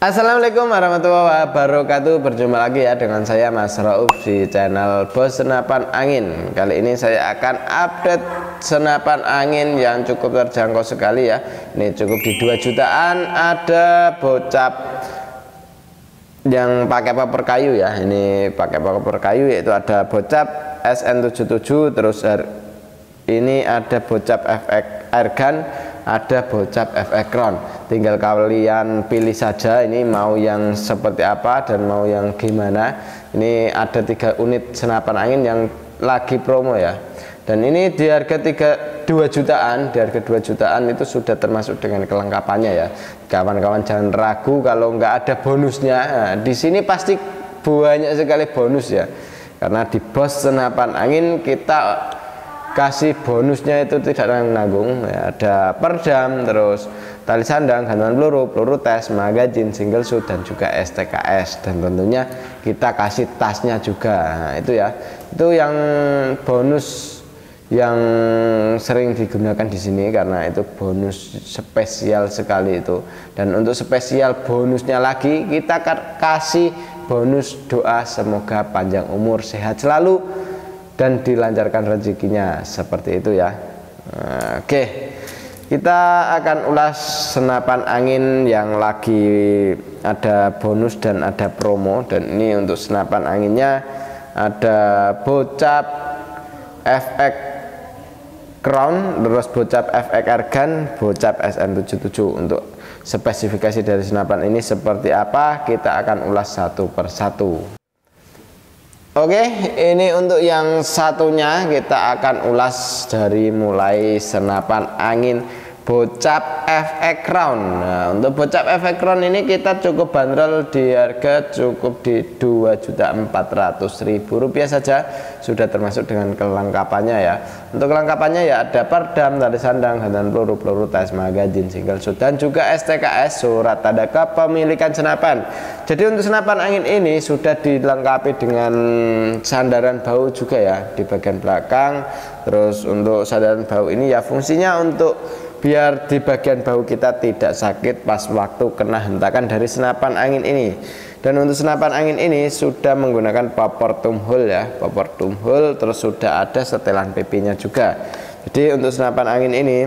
Assalamualaikum warahmatullahi wabarakatuh. Berjumpa lagi ya dengan saya Mas Rauf di channel Bos Senapan Angin. Kali ini saya akan update senapan angin yang cukup terjangkau sekali ya. Ini cukup di 2 jutaan. Ada bocap yang pakai popper kayu ya. Ini pakai popper kayu, yaitu ada bocap SN77. Terus ini ada bocap FX airgun, ada bocap FX round. Tinggal kalian pilih saja ini mau yang seperti apa dan mau yang gimana. Ini ada 3 unit senapan angin yang lagi promo ya, dan ini di harga 2 jutaan. Di harga 2 jutaan itu sudah termasuk dengan kelengkapannya ya. Kawan-kawan jangan ragu kalau nggak ada bonusnya. Nah, di sini pasti banyak sekali bonus ya, karena di Bos Senapan Angin kita kasih bonusnya itu tidak nanggung ya. Ada perdam, terus tali sandang, gantungan peluru, peluru tes, magazin, single shoot, dan juga STKS, dan tentunya kita kasih tasnya juga. Nah, itu ya, itu yang bonus yang sering digunakan di sini karena itu bonus spesial sekali itu. Dan untuk spesial bonusnya lagi kita kasih bonus doa semoga panjang umur, sehat selalu, dan dilancarkan rezekinya, seperti itu ya. Oke, kita akan ulas senapan angin yang lagi ada bonus dan ada promo. Dan ini untuk senapan anginnya ada bocap FX Crown, terus bocap FX Airgun, bocap SN77. Untuk spesifikasi dari senapan ini seperti apa, kita akan ulas satu persatu. Oke, ini untuk yang satunya kita akan ulas dari mulai senapan angin bocap FX Crown. Nah, untuk bocap FX Crown ini kita cukup bandrol di harga cukup di Rp2.400.000 saja, sudah termasuk dengan kelengkapannya ya. Untuk kelengkapannya ya ada perdam, tali sandang, gantungan peluru, peluru tes, magazin, single shoot, dan juga STKS, surat tanda kepemilikan senapan. Jadi untuk senapan angin ini sudah dilengkapi dengan sandaran bau juga ya di bagian belakang. Terus untuk sandaran bau ini ya fungsinya untuk biar di bagian bau kita tidak sakit pas waktu kena hentakan dari senapan angin ini. Dan untuk senapan angin ini sudah menggunakan popper thumb hole ya, popper thumb hole, terus sudah ada setelan PP-nya juga. Jadi untuk senapan angin ini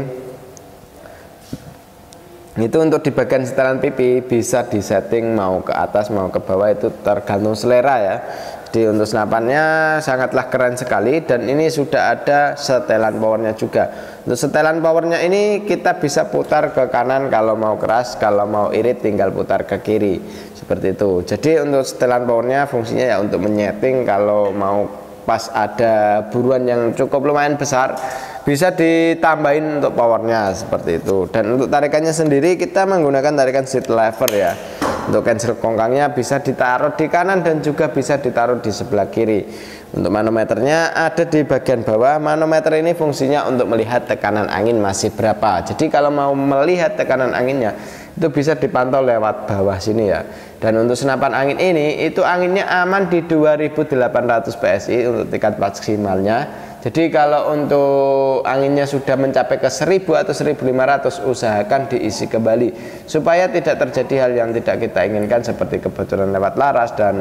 itu untuk di bagian setelan PP bisa disetting mau ke atas mau ke bawah, itu tergantung selera ya. Jadi untuk senapannya sangatlah keren sekali, dan ini sudah ada setelan powernya juga. Untuk setelan powernya ini kita bisa putar ke kanan kalau mau keras, kalau mau irit tinggal putar ke kiri, seperti itu. Jadi untuk setelan powernya fungsinya ya untuk menyeting kalau mau pas ada buruan yang cukup lumayan besar, bisa ditambahin untuk powernya, seperti itu. Dan untuk tarikannya sendiri kita menggunakan tarikan seat lever ya. Untuk cancel kongkangnya bisa ditaruh di kanan dan juga bisa ditaruh di sebelah kiri. Untuk manometernya ada di bagian bawah. Manometer ini fungsinya untuk melihat tekanan angin masih berapa. Jadi kalau mau melihat tekanan anginnya itu bisa dipantau lewat bawah sini ya. Dan untuk senapan angin ini itu anginnya aman di 2800 PSI untuk tingkat maksimalnya. Jadi kalau untuk anginnya sudah mencapai ke 1000 atau 1500, usahakan diisi kembali supaya tidak terjadi hal yang tidak kita inginkan seperti kebocoran lewat laras dan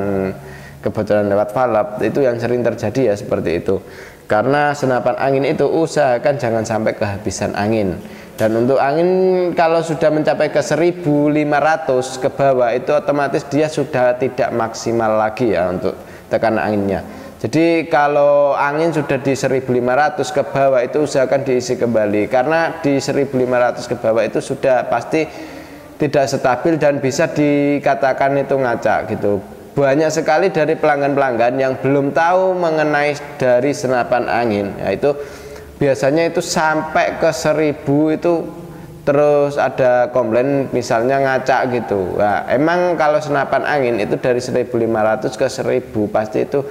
kebocoran lewat valve. Itu yang sering terjadi ya, seperti itu. Karena senapan angin itu usahakan jangan sampai kehabisan angin. Dan untuk angin kalau sudah mencapai ke 1500 ke bawah itu otomatis dia sudah tidak maksimal lagi ya untuk tekanan anginnya. Jadi kalau angin sudah di 1500 ke bawah itu usahakan diisi kembali, karena di 1500 ke bawah itu sudah pasti tidak stabil dan bisa dikatakan itu ngacak gitu. Banyak sekali dari pelanggan-pelanggan yang belum tahu mengenai dari senapan angin, yaitu biasanya itu sampai ke 1000 itu terus ada komplain misalnya ngacak gitu. Nah, emang kalau senapan angin itu dari 1500 ke 1000 pasti itu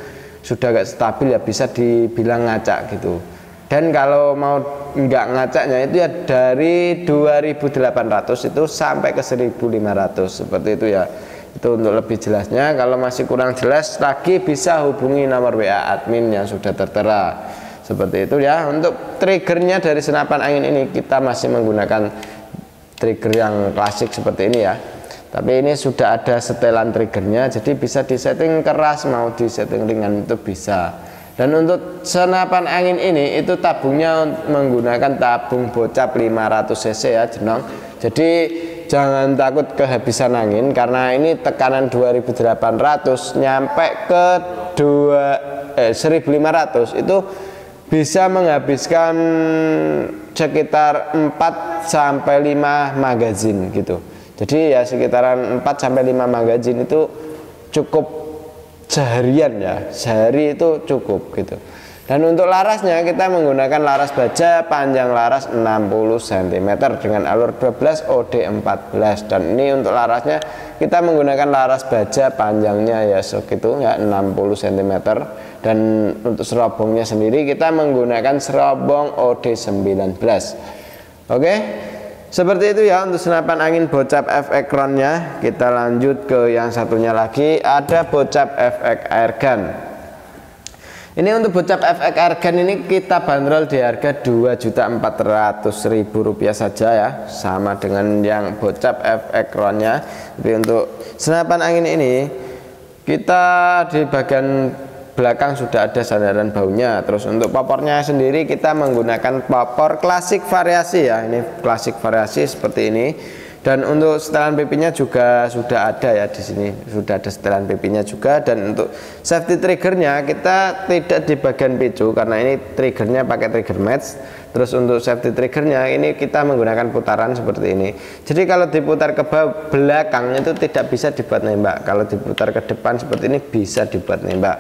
sudah gak stabil ya, bisa dibilang ngacak gitu. Dan kalau mau nggak ngacaknya itu ya dari 2800 itu sampai ke 1500, seperti itu ya. Itu untuk lebih jelasnya. Kalau masih kurang jelas lagi bisa hubungi nomor WA admin yang sudah tertera, seperti itu ya. Untuk triggernya dari senapan angin ini kita masih menggunakan trigger yang klasik seperti ini ya. tapi ini sudah ada setelan triggernya, jadi bisa disetting keras mau disetting ringan itu bisa. Dan untuk senapan angin ini itu tabungnya menggunakan tabung bocap 500 cc ya Jenong. Jadi jangan takut kehabisan angin karena ini tekanan 2800 nyampe ke 1500 itu bisa menghabiskan sekitar 4 sampai 5 magazin gitu. Jadi ya sekitaran 4 sampai 5 magazin itu cukup seharian ya, sehari itu cukup gitu. Dan untuk larasnya kita menggunakan laras baja panjang laras 60 cm dengan alur 12 OD14, dan ini untuk larasnya kita menggunakan laras baja panjangnya ya segitu ya 60 cm, dan untuk serobongnya sendiri kita menggunakan serobong OD19. Oke, seperti itu ya untuk senapan angin bocap FX Crown-nya. Kita lanjut ke yang satunya lagi, ada bocap FX Airgun. Ini untuk bocap FX Airgun ini kita bandrol di harga Rp2.400.000 saja ya, sama dengan yang bocap FX Crown-nya. Tapi untuk senapan angin ini kita di bagian belakang sudah ada sandaran baunya. Terus untuk popornya sendiri kita menggunakan popor klasik variasi ya, ini klasik variasi seperti ini. Dan untuk setelan pipinya juga sudah ada ya, di sini sudah ada setelan pipinya juga. Dan untuk safety triggernya kita tidak di bagian picu karena ini triggernya pakai trigger match. Terus untuk safety triggernya ini kita menggunakan putaran seperti ini. Jadi kalau diputar ke belakang itu tidak bisa dibuat nembak, kalau diputar ke depan seperti ini bisa dibuat nembak.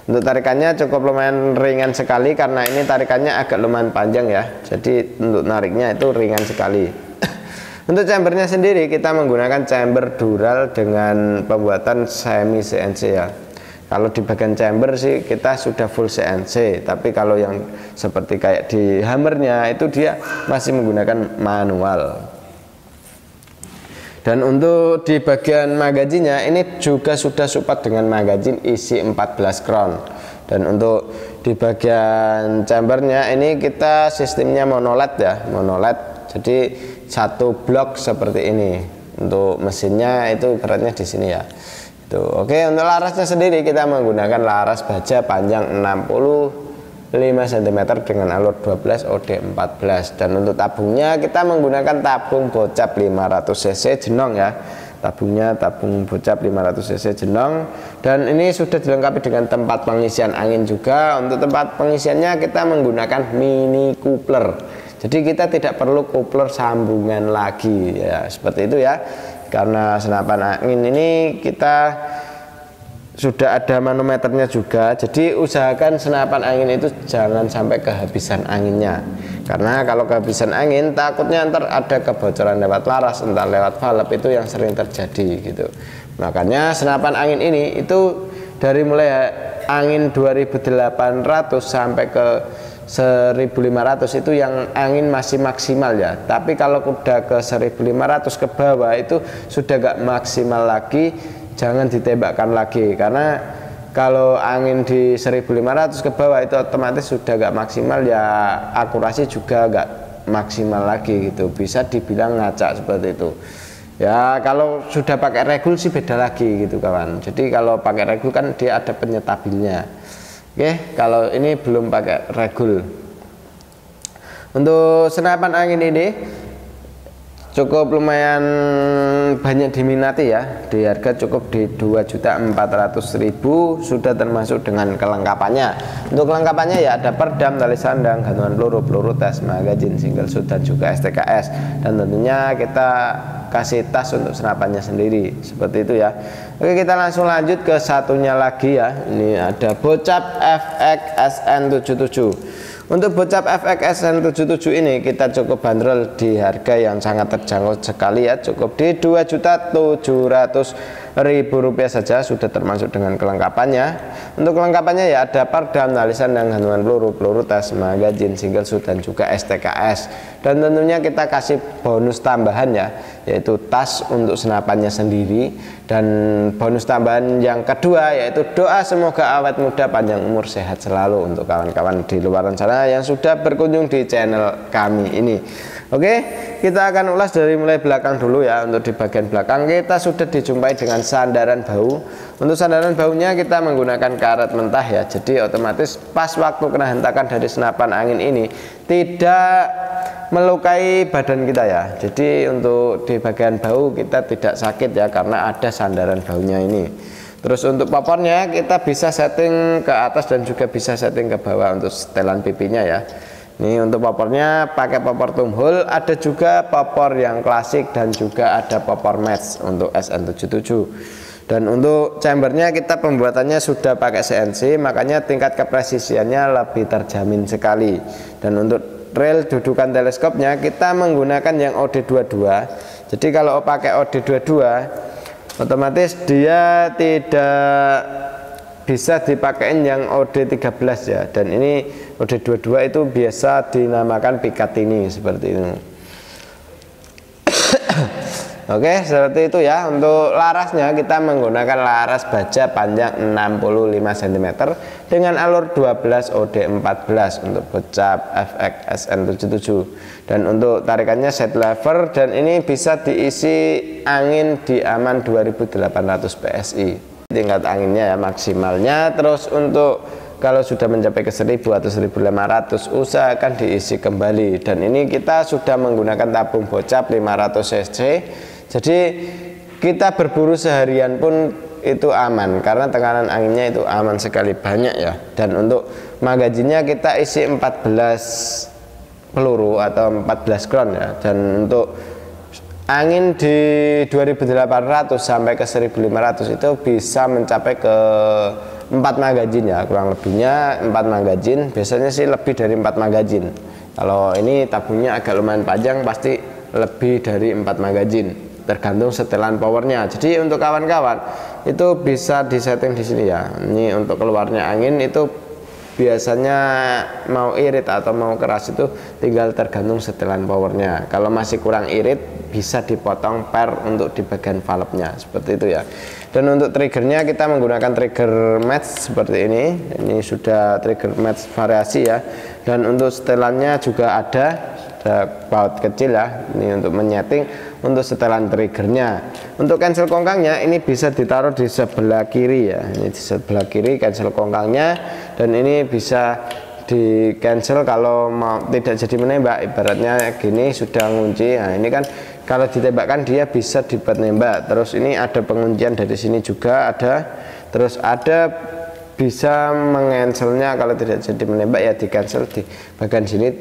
Untuk tarikannya cukup lumayan ringan sekali karena ini tarikannya agak lumayan panjang ya, jadi untuk nariknya itu ringan sekali. Untuk chambernya sendiri kita menggunakan chamber dural dengan pembuatan semi CNC ya. Kalau di bagian chamber sih kita sudah full CNC, tapi kalau yang seperti kayak di hammernya itu dia masih menggunakan manual. Dan untuk di bagian magazinnya ini juga sudah support dengan magazin isi 14 crown. Dan untuk di bagian chambernya ini kita sistemnya monoled ya, monoled. Jadi satu blok seperti ini. Untuk mesinnya itu beratnya di sini ya. Itu oke. Untuk larasnya sendiri kita menggunakan laras baja panjang 65 cm dengan alur 12 OD14, dan untuk tabungnya kita menggunakan tabung bocap 500 cc Jenong ya. Tabungnya tabung bocap 500 cc Jenong, dan ini sudah dilengkapi dengan tempat pengisian angin juga. Untuk tempat pengisiannya kita menggunakan mini coupler. Jadi kita tidak perlu coupler sambungan lagi ya, seperti itu ya. Karena senapan angin ini kita sudah ada manometernya juga, jadi usahakan senapan angin itu jangan sampai kehabisan anginnya, karena kalau kehabisan angin takutnya ntar ada kebocoran lewat laras, entah lewat valve, itu yang sering terjadi gitu. Makanya senapan angin ini itu dari mulai angin 2800 sampai ke 1500 itu yang angin masih maksimal ya. Tapi kalau udah ke 1500 ke bawah itu sudah gak maksimal lagi, jangan ditembakkan lagi, karena kalau angin di 1500 ke bawah itu otomatis sudah gak maksimal ya, akurasi juga gak maksimal lagi gitu, bisa dibilang ngacak seperti itu ya. Kalau sudah pakai regul sih beda lagi gitu kawan. Jadi kalau pakai regul kan dia ada penyetabilnya. Oke, kalau ini belum pakai regul. Untuk senapan angin ini cukup lumayan banyak diminati ya, di harga cukup di 2.400.000 sudah termasuk dengan kelengkapannya. Untuk kelengkapannya ya ada perdam, tali sandang, gantungan peluru, peluru tes, magazin, single shoot, dan juga STKS. Dan tentunya kita kasih tas untuk senapannya sendiri seperti itu ya. Oke, kita langsung lanjut ke satunya lagi ya. Ini ada bocap FX SN77. Untuk bocap FX SN77 ini kita cukup bandrol di harga yang sangat terjangkau sekali ya, cukup di Rp2.700.000 saja, sudah termasuk dengan kelengkapannya. Untuk kelengkapannya ya ada perdam, tali sandang, gantungan peluru, peluru tes, magazin, single shoot, dan juga STKS. Dan tentunya kita kasih bonus tambahan ya, yaitu tas untuk senapannya sendiri. Dan bonus tambahan yang kedua yaitu doa semoga awet muda, panjang umur, sehat selalu untuk kawan-kawan di luar sana yang sudah berkunjung di channel kami ini. Oke, kita akan ulas dari mulai belakang dulu ya. Untuk di bagian belakang kita sudah dijumpai dengan sandaran bahu. Untuk sandaran bahunya kita menggunakan karet mentah ya. Jadi otomatis pas waktu kena hentakan dari senapan angin ini tidak melukai badan kita ya. Jadi untuk di bagian bahu kita tidak sakit ya, karena ada sandaran bahunya ini. Terus untuk popornya kita bisa setting ke atas dan juga bisa setting ke bawah untuk setelan pipinya ya. Ini untuk popornya pakai popor tumhole, ada juga popor yang klasik dan juga ada popor match untuk SN77. Dan untuk chambernya kita pembuatannya sudah pakai CNC, makanya tingkat kepresisiannya lebih terjamin sekali. Dan untuk rail dudukan teleskopnya kita menggunakan yang OD22. Jadi kalau pakai OD22 otomatis dia tidak bisa dipakai yang OD13 ya. Dan ini OD22 itu biasa dinamakan Picatinny seperti itu. Oke, seperti itu ya. Untuk larasnya kita menggunakan laras baja panjang 65 cm dengan alur 12 OD14 untuk bocap FX SN77. Dan untuk tarikannya set lever, dan ini bisa diisi angin di aman 2800 PSI. Tingkat anginnya ya maksimalnya. Terus untuk kalau sudah mencapai ke 1000 atau 1500 usahakan diisi kembali. Dan ini kita sudah menggunakan tabung bocap 500 cc. Jadi kita berburu seharian pun itu aman karena tekanan anginnya itu aman sekali, banyak ya. Dan untuk magazinnya kita isi 14 peluru atau 14 ground ya. Dan untuk angin di 2800 sampai ke 1500 itu bisa mencapai ke 4 magazin ya, kurang lebihnya 4 magazin. Biasanya sih lebih dari 4 magazin. Kalau ini tabungnya agak lumayan panjang, pasti lebih dari 4 magazin, tergantung setelan powernya. Jadi untuk kawan-kawan itu bisa disetting di sini ya. Ini untuk keluarnya angin itu biasanya mau irit atau mau keras itu tinggal tergantung setelan powernya. Kalau masih kurang irit bisa dipotong per untuk di bagian valve-nya seperti itu ya. Dan untuk triggernya kita menggunakan trigger match seperti ini. Ini sudah trigger match variasi ya. Dan untuk setelannya juga ada baut kecil ya. Ini untuk menyeting untuk setelan triggernya. Untuk cancel kongkangnya ini bisa ditaruh di sebelah kiri ya. Ini di sebelah kiri cancel kongkangnya. Dan ini bisa di cancel kalau mau tidak jadi menembak, ibaratnya gini sudah ngunci. Nah ini kan kalau ditembakkan dia bisa dibuat nembak. Terus ini ada penguncian dari sini juga ada. Terus ada bisa mengancelnya kalau tidak jadi menembak ya, di cancel di bagian sini,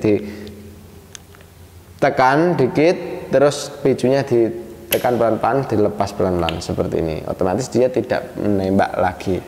ditekan dikit terus picunya ditekan pelan-pelan, dilepas pelan-pelan seperti ini. Otomatis dia tidak menembak lagi.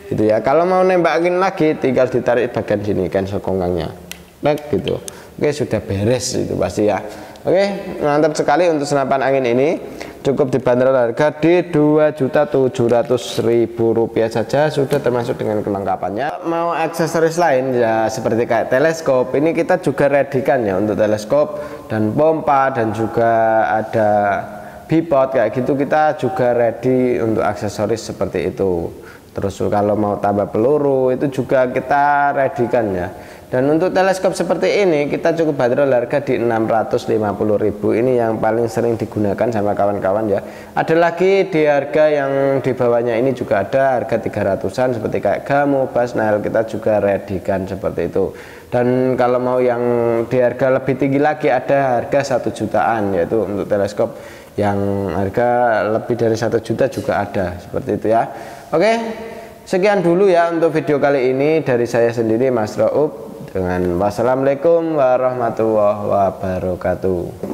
Gitu ya. Kalau mau nembakin lagi tinggal ditarik bagian sini cancel kongkangnya. Baik gitu. Oke, sudah beres itu pasti ya. Oke, mantap sekali untuk senapan angin ini. Cukup dibanderol harga di Rp2.700.000 saja, sudah termasuk dengan kelengkapannya. Mau aksesoris lain ya seperti kayak teleskop, ini kita juga readykan ya untuk teleskop dan pompa dan juga ada bipod kayak gitu, kita juga ready untuk aksesoris seperti itu. Terus kalau mau tambah peluru itu juga kita readykan ya. Dan untuk teleskop seperti ini kita cukup bandrol harga di Rp650.000. Ini yang paling sering digunakan sama kawan-kawan ya. Ada lagi di harga yang di bawahnya ini juga ada harga 300-an seperti kayak Gamu, Basnail, kita juga readykan seperti itu. Dan kalau mau yang di harga lebih tinggi lagi ada harga 1 jutaan, yaitu untuk teleskop yang harga lebih dari 1 juta juga ada seperti itu ya. Oke, sekian dulu ya untuk video kali ini dari saya sendiri, Mas Raup, dengan wassalamualaikum warahmatullahi wabarakatuh.